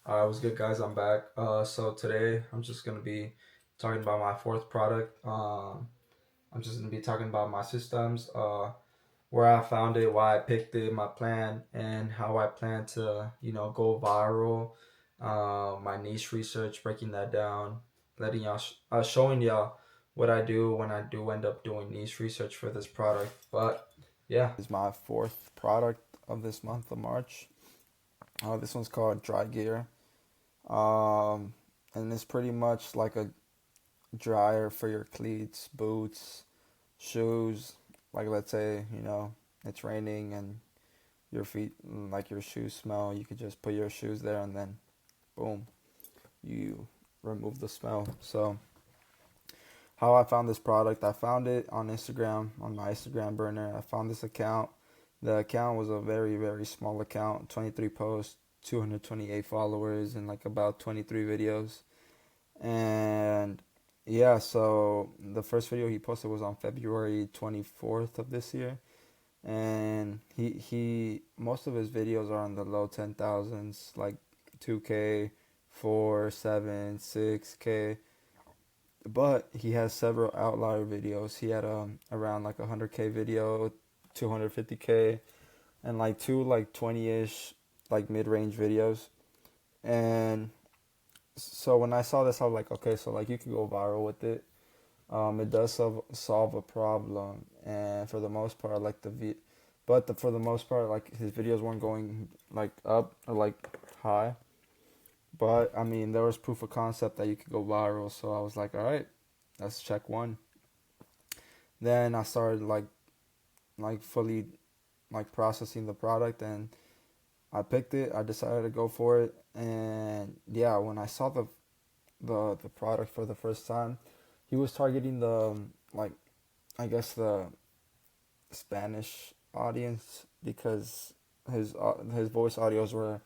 What's good, guys? I'm back. So today I'm just gonna be talking about my fourth product. I'm just gonna be talking about my systems, where I found it, why I picked it, my plan, and how I plan to, go viral. My niche research, breaking that down, letting y'all, showing y'all what I do when I do end up doing niche research for this product. But yeah, Is my fourth product of this month of March. This one's called Dry Gear, um, and it's pretty much like a dryer for your cleats, boots, shoes. Like let's say it's raining and your feet, like your shoes smell. You could just put your shoes there and then boom, you remove the smell. So how I found this product, I found it on Instagram, on my Instagram burner. I found this account. The account was a very, very small account, 23 posts, 228 followers, and like about 23 videos. And yeah, so the first video he posted was on February 24th of this year. And he most of his videos are on the low 10,000s, like 2K, 4, 7, 6K, but he has several outlier videos. He had around like 100K video, 250K, and like two like 20ish like mid-range videos. And so when I saw this, I was like, okay, so like you can go viral with it. It does solve a problem, and for the most part, like for the most part, like his videos weren't going like up or like high. But I mean, there was proof of concept that you could go viral, so I was like, all right, let's check one. Then I started like fully like processing the product, and I picked it. I decided to go for it, and yeah, when I saw the product for the first time, he was targeting the like I guess the Spanish audience because his voice audios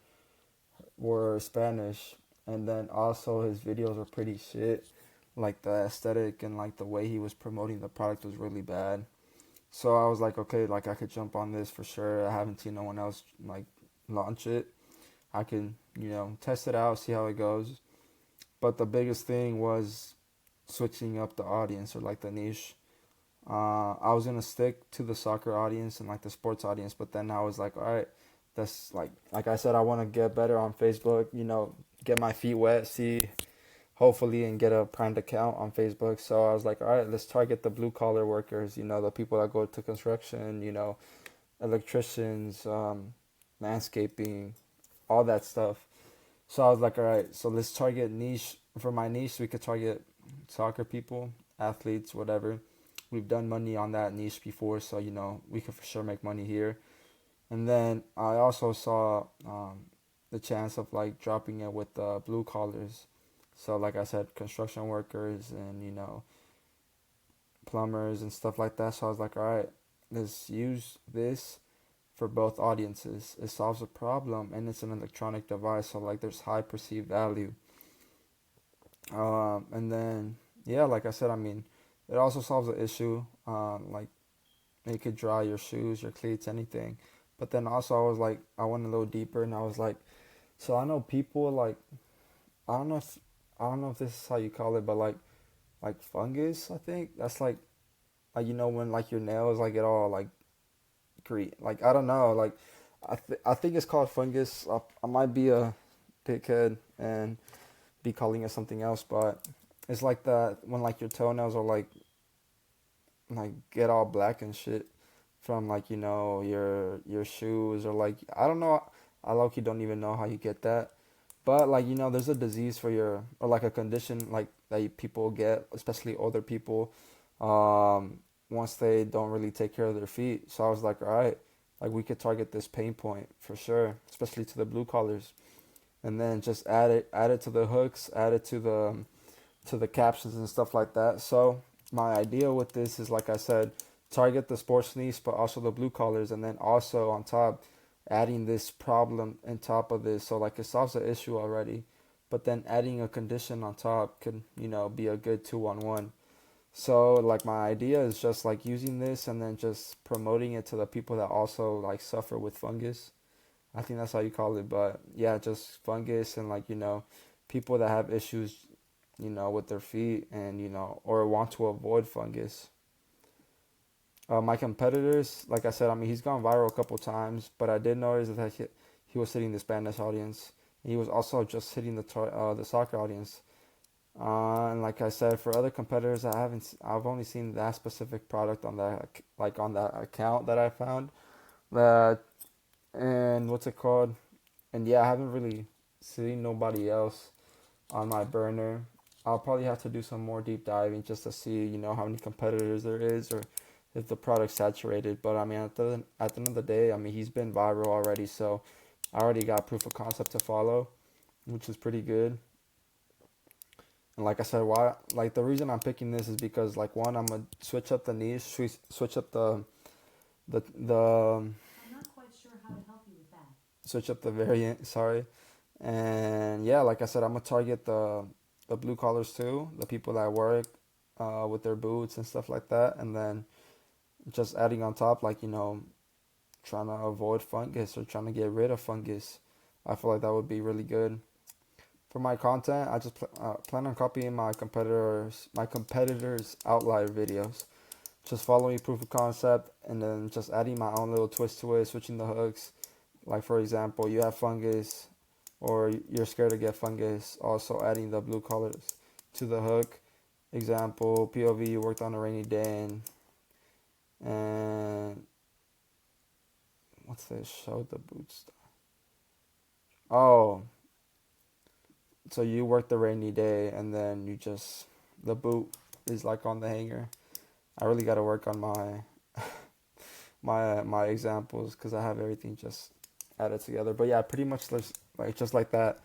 were Spanish, and then also his videos were pretty shit. Like the aesthetic and like the way he was promoting the product was really bad. So I was like, okay, like I could jump on this for sure. I haven't seen no one else like launch it. I can, test it out, see how it goes. But the biggest thing was switching up the audience or like the niche. I was gonna stick to the soccer audience and like the sports audience, but then I was like, all right, that's like I said, I want to get better on Facebook. Get my feet wet, see hopefully, and get a primed account on Facebook. So I was like, all right, let's target the blue collar workers. The people that go to construction. Electricians, landscaping, all that stuff. So I was like, all right, so let's target niche. For my niche, we could target soccer people, athletes, whatever. We've done money on that niche before, so we could for sure make money here. And then I also saw the chance of like dropping it with blue collars. So like I said, construction workers and plumbers and stuff like that. So I was like, all right, let's use this for both audiences. It solves a problem and it's an electronic device, so like there's high perceived value. And then yeah, like I said, I mean, it also solves an issue. Like it could dry your shoes, your cleats, anything. But then also I was like, I went a little deeper and I was like, so I know people like I don't know if I don't know if this is how you call it, but like fungus. I think that's like when like your nails like get all like green. Like I don't know. Like I think it's called fungus. I might be a dickhead and be calling it something else, but it's like that when like your toenails are like get all black and shit from like your shoes or like I don't know. I low key don't even know how you get that. But like there's a disease for your or like a condition like that people get, especially older people, once they don't really take care of their feet. So I was like, all right, like we could target this pain point for sure, especially to the blue collars, and then just add it to the hooks, add it to the captions and stuff like that. So my idea with this is like I said, target the sports niche, but also the blue collars, and then also on top adding this problem on top of this. So like it solves the issue already, but then adding a condition on top could be a good 2-on-1. So like my idea is just like using this and then just promoting it to the people that also like suffer with fungus. I think that's how you call it. But yeah, just fungus and like, people that have issues, with their feet and, or want to avoid fungus. My competitors, like I said, I mean, he's gone viral a couple times, but I did notice that he was hitting the Spanish audience. He was also just hitting the soccer audience. And like I said, for other competitors, I've only seen that specific product on on that account that I found. That and what's it called? And yeah, I haven't really seen nobody else on my burner. I'll probably have to do some more deep diving just to see, how many competitors there is or if the product's saturated. But I mean, at the end of the day, I mean, he's been viral already, so I already got proof of concept to follow, which is pretty good. And like I said, why like the reason I'm picking this is because like one, I'm gonna switch up the niche, switch up the I'm not quite sure how to help you with that. switch up the variant. Sorry, and yeah, like I said, I'm gonna target the blue collars too, the people that work with their boots and stuff like that, and then just adding on top, like trying to avoid fungus or trying to get rid of fungus. I feel like that would be really good. For my content, I just plan on copying my competitors' outlier videos. Just following proof of concept and then just adding my own little twist to it, switching the hooks. Like for example, you have fungus or you're scared to get fungus, also adding the blue colors to the hook. Example, POV, you worked on a rainy day and what's this? Show the boots. Oh, so you work the rainy day and then the boot is like on the hanger. I really got to work on my examples because I have everything just added together. But yeah, pretty much just like that,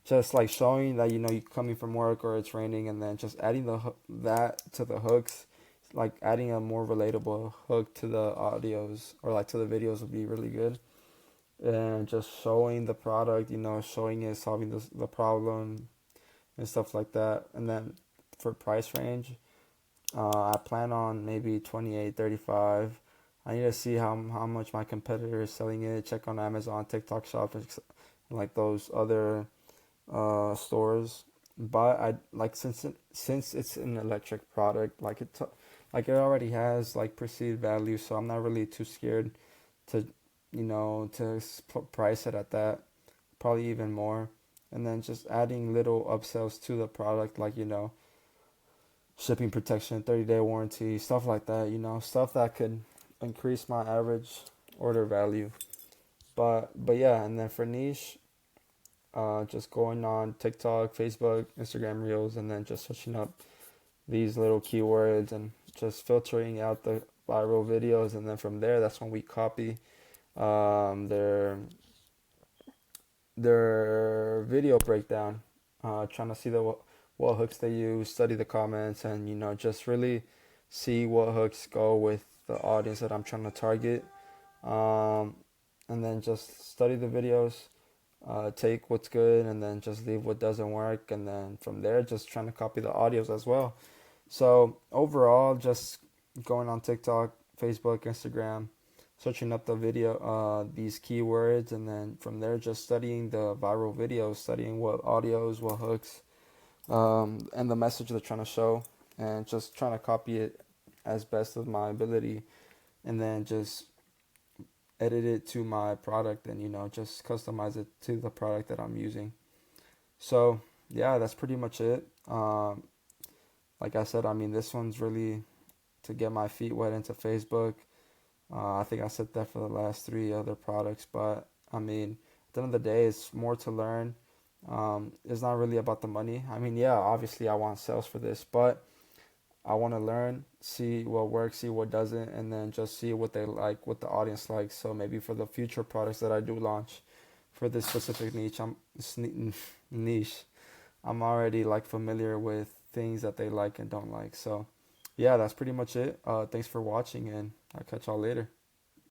just like showing that you coming from work or it's raining, and then just adding that to the hooks, like adding a more relatable hook to the audios or like to the videos would be really good. And just showing the product, showing it solving the problem and stuff like that. And then for price range, I plan on maybe 28, 35. I need to see how much my competitor is selling it. Check on Amazon, TikTok Shop, and like those other stores. But I like since it's an electric product, like it already has like perceived value, so I'm not really too scared to price it at that, probably even more, and then just adding little upsells to the product, like shipping protection, 30-day warranty, stuff like that, stuff that could increase my average order value. But yeah, and then for niche, just going on TikTok, Facebook, Instagram Reels, and then just searching up these little keywords and just filtering out the viral videos, and then from there, that's when we copy their video breakdown, trying to see what hooks they use, study the comments, and just really see what hooks go with the audience that I'm trying to target, um, and then just study the videos, take what's good, and then just leave what doesn't work, and then from there, just trying to copy the audios as well. So overall, just going on TikTok, Facebook, Instagram, searching up the video, these keywords, and then from there, just studying the viral videos, studying what audios, what hooks, and the message they're trying to show, and just trying to copy it as best of my ability, and then just edit it to my product, and just customize it to the product that I'm using. So yeah, that's pretty much it. Like I said, I mean, this one's really to get my feet wet into Facebook. I think I said that for the last three other products, but I mean, at the end of the day, it's more to learn. It's not really about the money. I mean, yeah, obviously I want sales for this, but I want to learn, see what works, see what doesn't, and then just see what they like, what the audience likes. So maybe for the future products that I do launch for this specific niche, I'm already like familiar with things that they like and don't like. So yeah, that's pretty much it. Thanks for watching, and I'll catch y'all later.